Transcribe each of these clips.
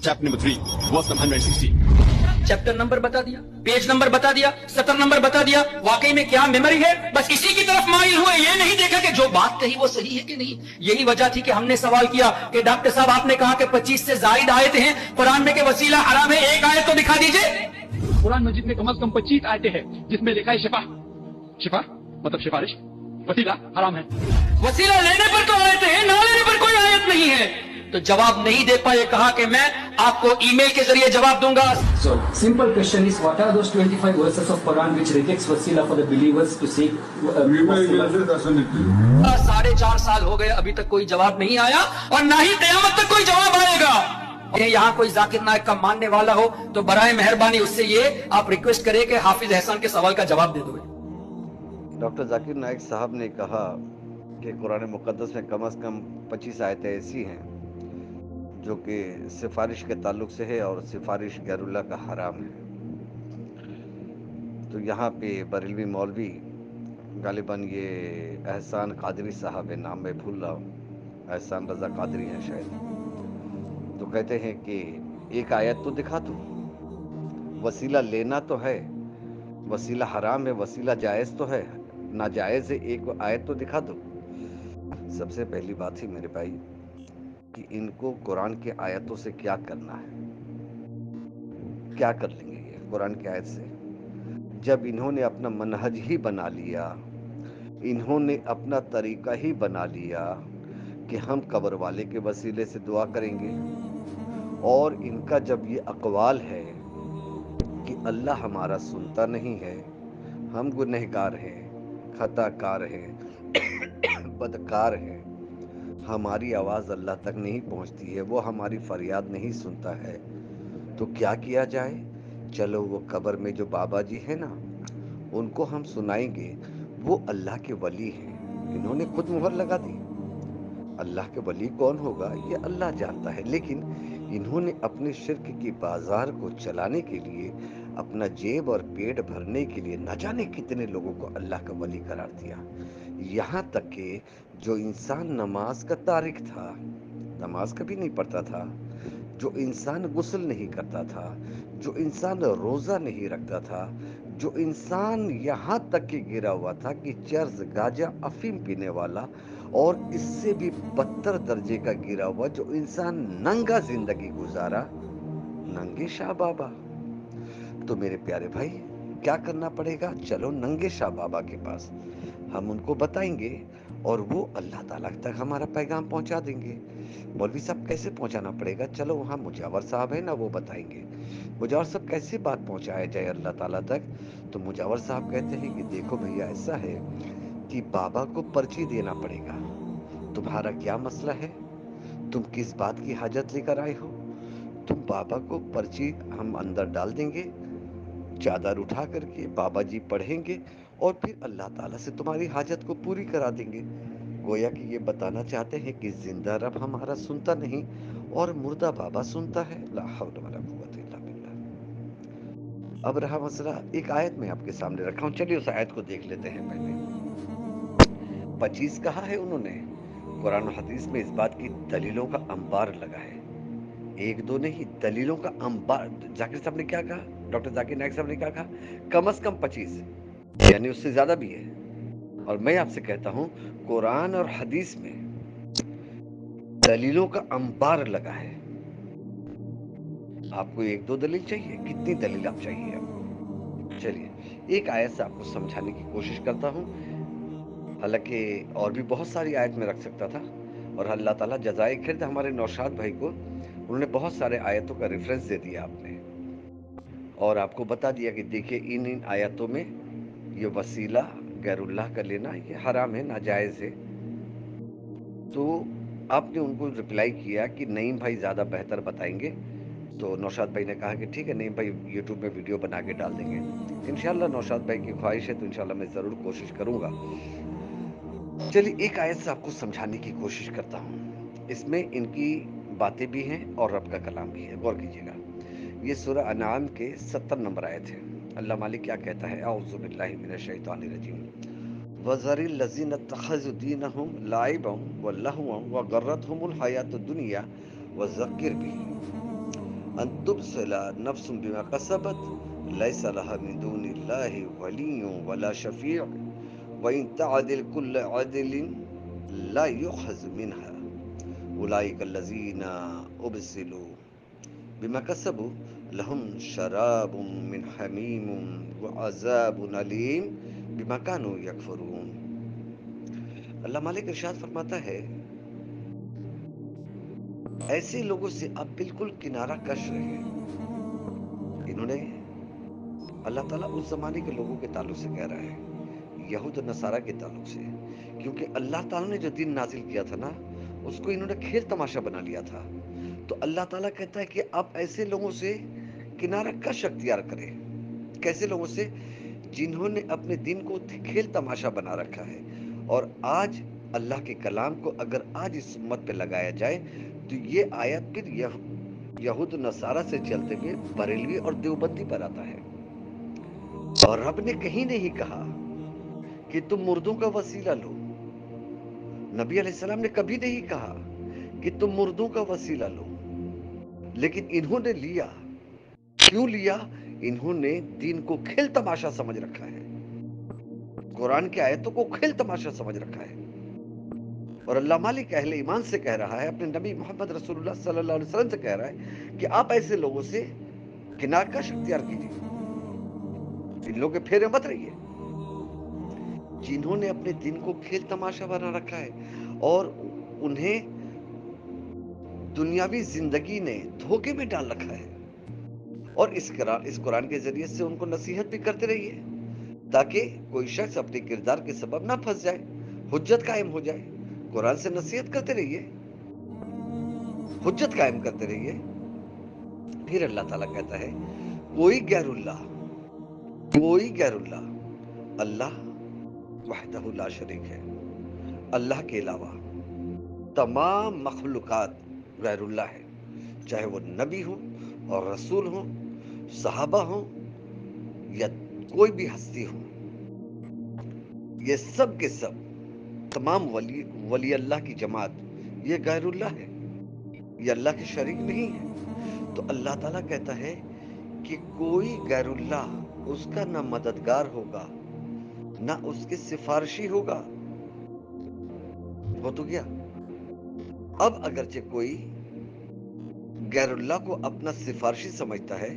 Chapter number 3, verse number 160. Chapter number बता दिया, page number बता दिया, सतर नंबर बता दिया। वाकई में क्या मेमोरी है, बस इसी की तरफ माइल हुए, ये नहीं देखा कि जो बात कही वो सही है कि नहीं। यही वजह थी कि हमने सवाल किया कि डॉक्टर साहब आपने कहा कि 25 से जायद आयतें हैं कुरान में, के वसीला हराम है, एक आयत तो दिखा दीजिए। कुरान मजीद में कम से कम 25 आयतें हैं जिसमें लिखा है शिफा, शिफा मतलब सिफारिश, वसीला हराम है। वसीला लेने पर तो आयतें हैं, ना लेने पर कोई आयत नहीं है। तो जवाब नहीं दे पाए, कहा कि मैं आपको ईमेल के जरिए जवाब दूंगा। So, simple question is, what are those 25 verses of Quran which rejects wasila for the believers to seek wasila? 4.5 साल हो गए, अभी तक कोई जवाब नहीं आया और ना ही क़यामत तक कोई जवाब आएगा। यहाँ कोई जाकिर नायक का मानने वाला हो तो बराए मेहरबानी उससे ये आप रिक्वेस्ट करें कि हाफिज एहसान के सवाल का जवाब दे दो। डॉक्टर जाकिर नायक साहब ने कहा कि कुरान मुक़द्दस में कम से कम 25 आयतें ऐसी हैं जो कि सिफारिश के ताल्लुक से है और सिफारिश गैरुल्लाह का हराम है। तो यहाँ पे बरेलवी मौलवी, गालिबन ये एहसान कादरी साहब है, नाम मैं भूल रहा हूँ, एहसान रज़ा कादरी हैं शायद, तो कहते हैं कि एक आयत तो दिखा दो, वसीला लेना तो है, वसीला हराम है, वसीला जायज़ तो है, नाजायज़ है, एक आयत तो दिखा दो। सबसे पहली बात ही मेरे भाई कि इनको कुरान की आयतों से क्या करना है, क्या कर लेंगे ये कुरान की आयत से, जब इन्होंने अपना मनहज ही बना लिया, इन्होंने अपना तरीका ही बना लिया कि हम कब्र वाले के वसीले से दुआ करेंगे। और इनका जब ये अक़वाल है कि अल्लाह हमारा सुनता नहीं है, हम गुनहगार हैं, खताकार हैं, बदकार हैं, हमारी आवाज़ अल्लाह तक नहीं पहुंचती है, वो हमारी फरियाद नहीं सुनता है, तो क्या किया जाए? चलो वो कब्र में जो बाबा जी हैं ना, उनको हम सुनाएंगे, वो अल्लाह के वली हैं। इन्होंने खुद मुहर लगा दी। अल्लाह के वली कौन होगा ये अल्लाह जानता है, लेकिन इन्होंने अपने शिर्क की बाजार को चलाने के लिए, अपना जेब और पेट भरने के लिए न जाने कितने लोगों को अल्लाह का वली करार दिया। यहाँ तक कि जो इंसान नमाज का तारिक था, नमाज कभी नहीं पढ़ता था, जो इंसान गुस्ल नहीं करता था, जो इंसान रोज़ा नहीं रखता था, जो इंसान यहाँ तक कि गिरा हुआ था कि चर्स, गांजा, अफीम पीने वाला, और इससे भी बदतर दर्जे का गिरा हुआ जो इंसान नंगा जिंदगी गुजारा, नंगे शाह बाबा। तो मेरे प्यारे भाई क्या करना पड़ेगा? चलो नंगे शाह बाबा के पास, हम उनको बताएंगे और वो अल्लाह ताला तक हमारा पैगाम पहुंचा देंगे। मौलवी साहब कैसे पहुंचाना पड़ेगा? चलो वहाँ मुजावर साहब है ना, वो बताएंगे। मुजावर साहब कैसे बात पहुंचाया जाए अल्लाह ताला तक? तो मुजावर साहब कहते हैं कि देखो भैया, ऐसा है कि बाबा को पर्ची देना पड़ेगा। तुम्हारा क्या मसला है? तुम किस बात की हाजत लेकर आए हो? तुम बाबा को पर्ची हम अंदर डाल देंगे, चादर उठा करके बाबा जी पढ़ेंगे और फिर अल्लाह ताला से तुम्हारी हाजत को पूरी करा देंगे। गोया कि ये बताना चाहते हैं कि जिंदा रब हमारा सुनता नहीं और मुर्दा बाबा सुनता है। ला हौल वला कुव्वत इल्ला बिल्लाह। अब रहा मसला, एक आयत में आपके सामने रखा हूँ, चलिए उस आयत को देख लेते हैं। पहले 25 कहा है उन्होंने, कुरान और हदीस में इस बात की दलीलों का अंबार लगा है, एक दो नहीं, दलीलों का अंबार। जाकिर साहब ने क्या कहा, डॉक्टर जाकिर नायक साहब ने क्या कहा? कम से कम 25, यानी उससे ज्यादा भी है। और मैं आपसे कहता हूं कुरान और हदीस में दलीलों का अंबार लगा है। आपको एक दो दलील चाहिए? कितनी दलील आप चाहिए आपको? चलिए एक आयत से आपको समझाने की कोशिश करता हूं, हालांकि और भी बहुत सारी आयत में रख सकता था, और अल्लाह ताला जज़ाए खैर हमारे नौशाद भाई को, उन्होंने बहुत सारे आयतों का रेफरेंस दे दिया आपने, और आपको बता दिया कि देखिए इन इन आयतों में ये वसीला गैरुल्लाह का लेना ये हराम है, नाजायज़ है। तो आपने उनको रिप्लाई किया कि नईम भाई ज़्यादा बेहतर बताएंगे। तो नौशाद भाई ने कहा कि ठीक है नईम भाई यूट्यूब में वीडियो बना के डाल देंगे। इंशाल्लाह नौशाद भाई की ख्वाहिश है तो इंशाल्लाह मैं ज़रूर कोशिश करूँगा। चलिए एक आयत से आपको समझाने की कोशिश करता हूँ, इसमें इनकी बातें भी हैं और रब का कलाम भी है, गौर कीजिएगा। ये सूरह अनाम के 70 नंबर आयत है। अल्लाह मालिक क्या कहता है? औज़ु बिल्लाहि मिनश शैतानिर रजीम, वज़रिल लज़ीना तख़ज़ू दीनहुम लाइबन व लहवन व गर्रतहुमुल हयातुद दुनिया व ज़क्किर बिही। अन तुबसिला नफ्सुन बिमा कसबत लैसा लहा मिन दूनिल्लाहि वलिय्युन वला शफीअ व इन तअदिल कुल्ल अदलिन ला युखज़ मिनहा उलाइकल्लज़ीना उबसिलू बिमा कसबू लहुम शराबुम मिन हमीमुम व अज़ाबुन अलीम बिमा कानू यकफुरून। अल्लाह मालिक इरशाद फरमाता है, ऐसे लोगों से आप बिल्कुल किनारा कश रहे। इन्होंने, अल्लाह ताला उस जमाने के लोगों के ताल्लुक से कह रहा है, यहूद और नसारा के ताल्लुक से, क्योंकि अल्लाह ताला ने जो दिन नाजिल किया था ना, उसको इन्होंने खेल तमाशा बना लिया था। तो अल्लाह ताला कहता है कि आप ऐसे लोगों से किनारा कश अख्तियार करें। कैसे लोगों से? जिन्होंने अपने दिन को खेल तमाशा बना रखा है। और आज अल्लाह के कलाम को अगर आज इस उम्मत पे लगाया जाए तो ये आयत फिर यहूद नसारा से चलते हुए बरेलवी और देवबंदी पर आता है। और रब ने कहीं नहीं कहा कि तुम मुर्दों का वसीला लो। नबी अलैहिस्सलाम ने कभी नहीं कहा कि तुम मुर्दों का वसीला लो, लेकिन इन्होंने लिया। क्यों लिया? इन्होंने दिन को खेल तमाशा समझ रखा है, कुरान की आयतों को खेल तमाशा समझ रखा है। और अल्लाह मालिक अहले ईमान से कह रहा है, अपने नबी मोहम्मद रसूलुल्लाह सल्लल्लाहु अलैहि वसल्लम से कह रहा है कि आप ऐसे लोगों से किनारा कश अख्तियार कीजिए, इन लोगों के फेरे मत रहिए, जिन्होंने अपने दिन को खेल तमाशा बना रखा है और उन्हें दुनियावी जिंदगी ने धोखे में डाल रखा है। और इस कुरान के जरिए से उनको नसीहत भी करते रहिए, ताकि कोई शख्स अपने किरदार के सबब ना फंस जाए, हुज्जत कायम हो जाए। कुरान से नसीहत करते रहिए, हुज्जत कायम करते रहिए। फिर अल्लाह ताला कहता है, कोई गैरुल्लाह, अल्लाह वहदहु ला शरीक है, अल्लाह के अलावा तमाम मखलूकात गैरुल्लाह है, चाहे वो नबी हो और रसूल हो, सहाबा हो या कोई भी हस्ती हो। ये सब के सब तमाम वली अल्लाह की जमात ये गैरुल्लाह है, ये अल्लाह के शरीक नहीं है। तो अल्लाह ताला कहता है कि कोई गैरुल्लाह उसका ना मददगार होगा ना उसके सिफारिशी होगा। हो तो गया। अब अगरचे कोई गैरुल्लाह को अपना सिफारिशी समझता है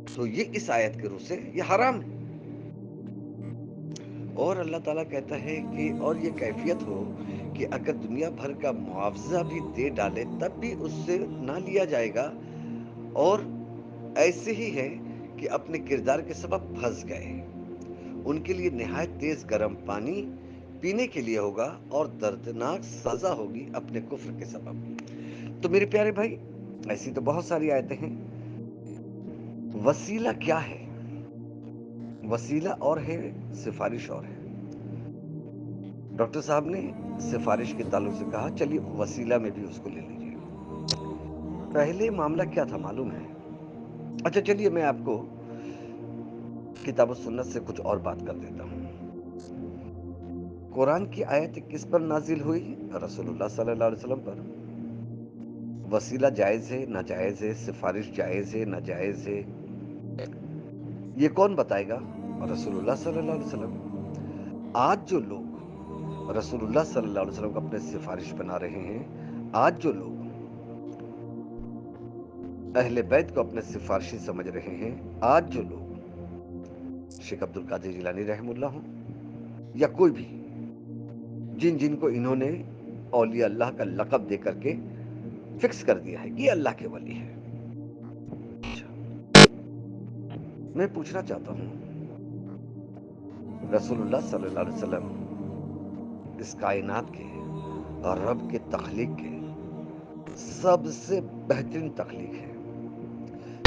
तो ये इस आयत के रूप से ये हराम है। और अल्लाह ताला कहता है कि और ये कैफियत हो कि अगर दुनिया भर का मुआवजा भी दे डाले तब भी उससे ना लिया जाएगा। और ऐसे ही है कि अपने किरदार के सबब फंस गए, उनके लिए निहायत तेज गर्म पानी पीने के लिए होगा और दर्दनाक सजा होगी अपने कुफ्र के सबब। तो मेरे प्यारे भाई, ऐसी तो बहुत सारी आयतें हैं। वसीला क्या है? वसीला और है, सिफारिश और है। डॉक्टर साहब ने सिफारिश के ताल्लुक से कहा, चलिए वसीला में भी उसको ले लीजिए। पहले मामला क्या था मालूम है? अच्छा चलिए मैं आपको किताब और सुन्नत से कुछ और बात कर देता हूँ। कुरान की आयत किस पर नाजिल हुई? रसूलुल्लाह सल्लल्लाहु अलैहि वसल्लम पर। वसीला जायज है, नाजायज है, सिफारिश जायज है, नाजायज है, ये कौन बताएगा? रसूलुल्लाह सल्लल्लाहु अलैहि वसल्लम। आज जो लोग रसूलुल्लाह सल्लल्लाहु अलैहि वसल्लम को अपने सिफारिश बना रहे हैं, आज जो लोग अहले बैत को अपने सिफारिशी समझ रहे हैं, आज जो लोग शेख अब्दुल कादिर जिलानी रहमुल्लाह हो या कोई भी, जिनको इन्होंने औलिया अल्लाह का लक़ब दे करके फिक्स कर दिया है कि अल्लाह के वली है। मैं पूछना चाहता हूं, रसूलुल्लाह सल्लल्लाहु अलैहि वसल्लम इस कायनात के और रब के तख्लीक के सबसे बेहतरीन तख्लीक है,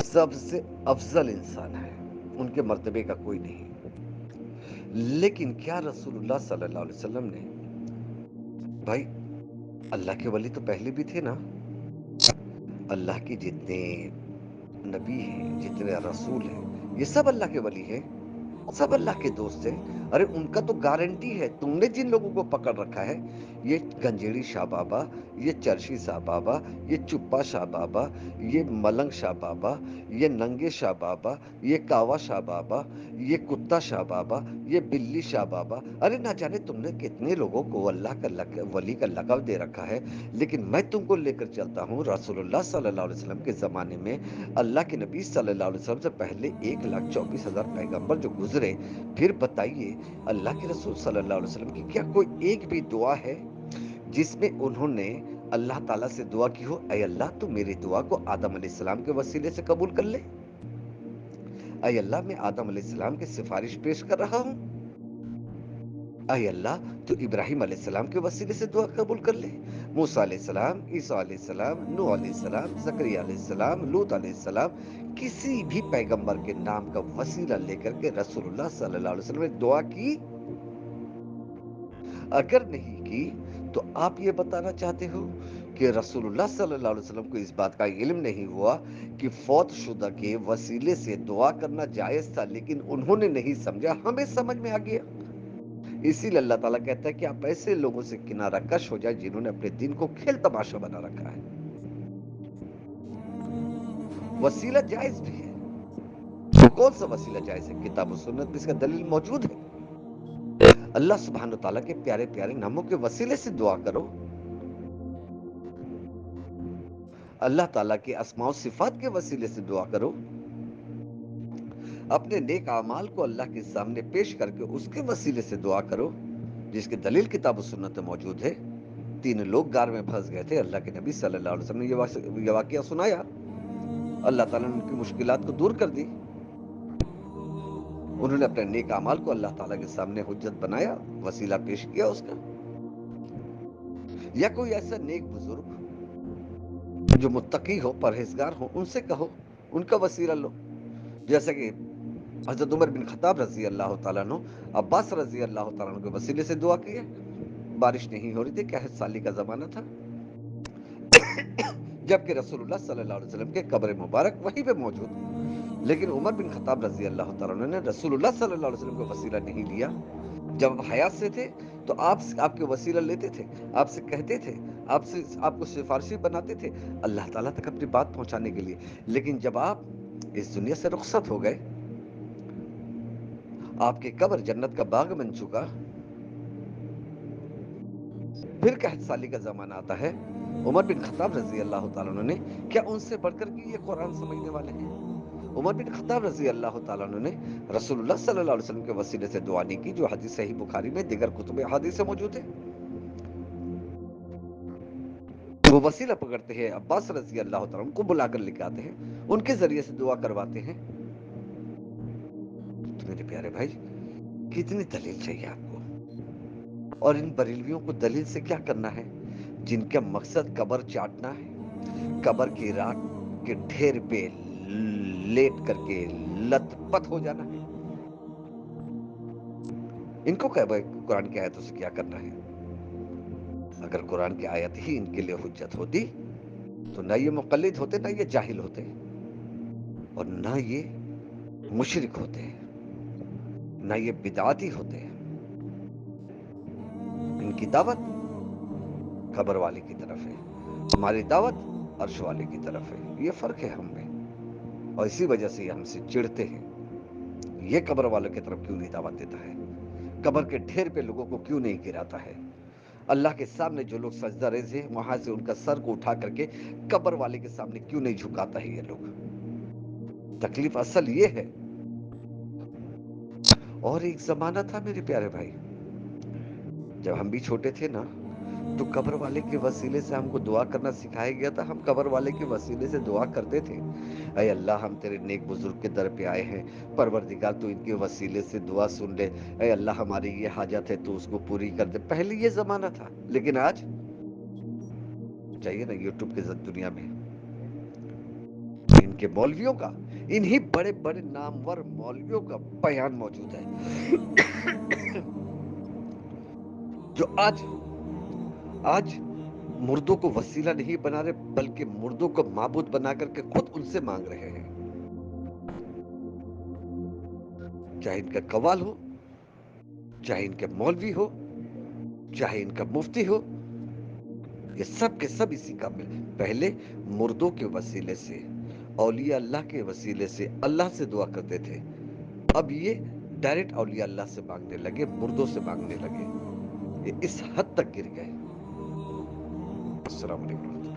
सबसे अफजल इंसान है, उनके मर्तबे का कोई नहीं। लेकिन क्या रसूलुल्लाह सल्लल्लाहु अलैहि वसल्लम ने, भाई अल्लाह के वली तो पहले भी थे ना, अल्लाह के जितने नबी हैं, जितने रसूल हैं, ये सब अल्लाह के वली हैं, सब अल्लाह के दोस्त हैं। अरे उनका तो गारंटी है, तुमने जिन लोगों को पकड़ रखा है یہ گنجیڑی شاہ بابا، یہ چرشی شاہ بابا، یہ چپا شاہ بابا، یہ ملنگ شاہ بابا، یہ ننگے شاہ بابا، یہ کاوا شاہ بابا، یہ کتا شاہ بابا، یہ بلی شاہ بابا، ارے نہ جانے تم نے کتنے لوگوں کو اللہ کا ولی کا لقب دے رکھا ہے. لیکن میں تم کو لے کر چلتا ہوں رسول اللہ صلی اللہ علیہ وسلم کے زمانے میں اللہ کے نبی صلی اللہ علیہ وسلم سے پہلے 1,24,000 پیغمبر جو گزرے. پھر بتائیے اللہ کے رسول صلی اللہ علیہ وسلم کی کیا کوئی ایک بھی دعا ہے جس میں انہوں نے اللہ تعالیٰ سے دعا کی ہو، اے اللہ تو میری دعا کو آدم علیہ السلام کے وسیلے سے قبول کر لے، اے اللہ میں آدم علیہ السلام کی سفارش پیش کر رہا ہوں، اے اللہ تو ابراہیم علیہ السلام کے وسیلے سے دعا قبول کر لے، موسیٰ علیہ السلام، عیسیٰ علیہ السلام، نوح علیہ السلام، زکریا علیہ السلام، لوط علیہ السلام، کسی بھی پیغمبر کے نام کا وسیلہ لے کر کے رسول اللہ صلی اللہ علیہ وسلم نے دعا کی؟ اگر نہیں کی تو آپ یہ بتانا چاہتے ہو کہ رسول اللہ صلی اللہ علیہ وسلم کو اس بات کا علم نہیں ہوا کہ فوت شدہ کے وسیلے سے دعا کرنا جائز تھا، لیکن انہوں نے نہیں سمجھا، ہمیں سمجھ میں آ گیا. اسی لیے اللہ تعالیٰ کہتا ہے کہ آپ ایسے لوگوں سے کنارہ کش ہو جائے جنہوں نے اپنے دین کو کھیل تماشا بنا رکھا ہے. وسیلہ جائز بھی ہے. تو کون سا وسیلہ جائز ہے؟ کتاب و سنت میں اس کا دلیل موجود ہے. اللہ سبحانہ وتعالیٰ کے پیارے پیارے ناموں کے وسیلے سے دعا کرو، اللہ تعالیٰ کے اسماء و صفات کے وسیلے سے دعا کرو، اپنے نیک اعمال کو اللہ کے سامنے پیش کر کے اس کے وسیلے سے دعا کرو، جس کی دلیل کتاب و سنت میں موجود ہے. 3 لوگ غار میں پھنس گئے تھے، اللہ کے نبی صلی اللہ علیہ وسلم نے یہ واقعہ سنایا، اللہ تعالیٰ نے ان کی مشکلات کو دور کر دی. انہوں نے اپنے نیک اعمال کو اللہ تعالیٰ کے سامنے حجت بنایا، وسیلہ پیش کیا اس کا. یا کوئی ایسا نیک بزرگ جو متقی ہو، پرہیزگار ہو، ان سے کہو، ان کا وسیلہ لو. جیسا کہ حضرت عمر بن خطاب رضی اللہ تعالیٰ عنہ عباس رضی اللہ تعالیٰ عنہ کے وسیلے سے دعا کی ہے. بارش نہیں ہو رہی تھی، 61 سالی کا زمانہ تھا، جبکہ رسول اللہ صلی اللہ علیہ وسلم کے قبر مبارک وہیں پہ موجود. لیکن عمر بن خطاب رضی اللہ تعالیٰ عنہ نے رسول اللہ صلی اللہ علیہ وسلم کا وسیلہ نہیں لیا. جب حیات سے تھے تو آپ کے وسیلہ لیتے تھے، آپ سے کہتے تھے، آپ کو سفارشی بناتے تھے اللہ تعالیٰ تک اپنی بات پہنچانے کے لیے. لیکن جب آپ اس دنیا سے رخصت ہو گئے، آپ کی قبر جنت کا باغ بن چکا، پھر 61 سالی کا زمانہ آتا ہے. عمر بن خطاب رضی اللہ تعالیٰ عنہ نے کیا ان سے بڑھ کر کے یہ قرآن سمجھنے والے ہیں؟ عمر بن خطاب رضی اللہ تعالیٰ عنہ نے رسول اللہ صلی اللہ علیہ وسلم کے وسیلے سے دعا نہیں کی، جو حدیث صحیح بخاری میں دیگر کتب احادیث سے موجود ہے. وہ وسیلہ پکڑتے ہیں، عباس رضی اللہ تعالیٰ عنہ کو بلا کر لے کے آتے ہیں، ان کے ذریعے سے دعا کرواتے ہیں. تو میرے پیارے بھائی، کتنی دلیل چاہیے آپ کو؟ اور ان بریلویوں کو دلیل سے کیا کرنا ہے جن کا مقصد قبر چاٹنا ہے، قبر کی راکھ کے ڈھیر پہ لیٹ کر کے لت پت ہو جانا ہے. ان کو کہ بھائی قرآن کی آیتوں سے کیا کرنا ہے؟ اگر قرآن کی آیت ہی ان کے لیے حجت ہوتی تو نہ یہ مقلد ہوتے، نہ یہ جاہل ہوتے، اور نہ یہ مشرک ہوتے، نہ یہ بدعاتی ہوتے. ان کی دعوت قبر والے کی طرف ہے، ہماری دعوت عرش والے کی طرف ہے. یہ فرق ہے ہم میں، اور اسی وجہ سے یہ ہم سے چڑھتے ہیں. یہ قبر والوں کی طرف کیوں نہیں دعوت دیتا ہے؟ قبر کے ڈھیر پہ لوگوں کو کیوں نہیں گراتا ہے؟ اللہ کے سامنے جو لوگ سجدہ ریز ہیں، وہاں سے ان کا سر کو اٹھا کر کے قبر والے کے سامنے کیوں نہیں جھکاتا ہے یہ لوگ؟ تکلیف اصل یہ ہے. اور ایک زمانہ تھا میرے پیارے بھائی، جب ہم بھی چھوٹے تھے نا، تو قبر والے کے وسیلے سے ہم کو دعا کرنا سکھایا گیا تھا. ہم قبر والے کے وسیلے سے دعا کرتے تھے، اے اللہ ہم تیرے نیک بزرگ کے در پہ آئے ہیں، پروردگار تو ان کے وسیلے سے دعا سن لے، اے اللہ ہماری یہ حاجت ہے تو اس کو پوری کر دے. پہلے یہ زمانہ تھا، لیکن آج چاہیے نا یوٹیوب کے دنیا میں ان کے مولویوں کا، انہی بڑے بڑے نامور مولویوں کا بیان موجود ہے جو آج مردوں کو وسیلہ نہیں بنا رہے، بلکہ مردوں کو معبود بنا کر کے خود ان سے مانگ رہے ہیں. چاہے ان کا قوال ہو، چاہے ان کے مولوی ہو، چاہے ان کا مفتی ہو، یہ سب کے سب اسی کا پہلے مردوں کے وسیلے سے، اولیاء اللہ کے وسیلے سے اللہ سے دعا کرتے تھے، اب یہ ڈائریکٹ اولیاء اللہ سے مانگنے لگے، مردوں سے مانگنے لگے، یہ اس حد تک گر گئے۔ السلام علیکم۔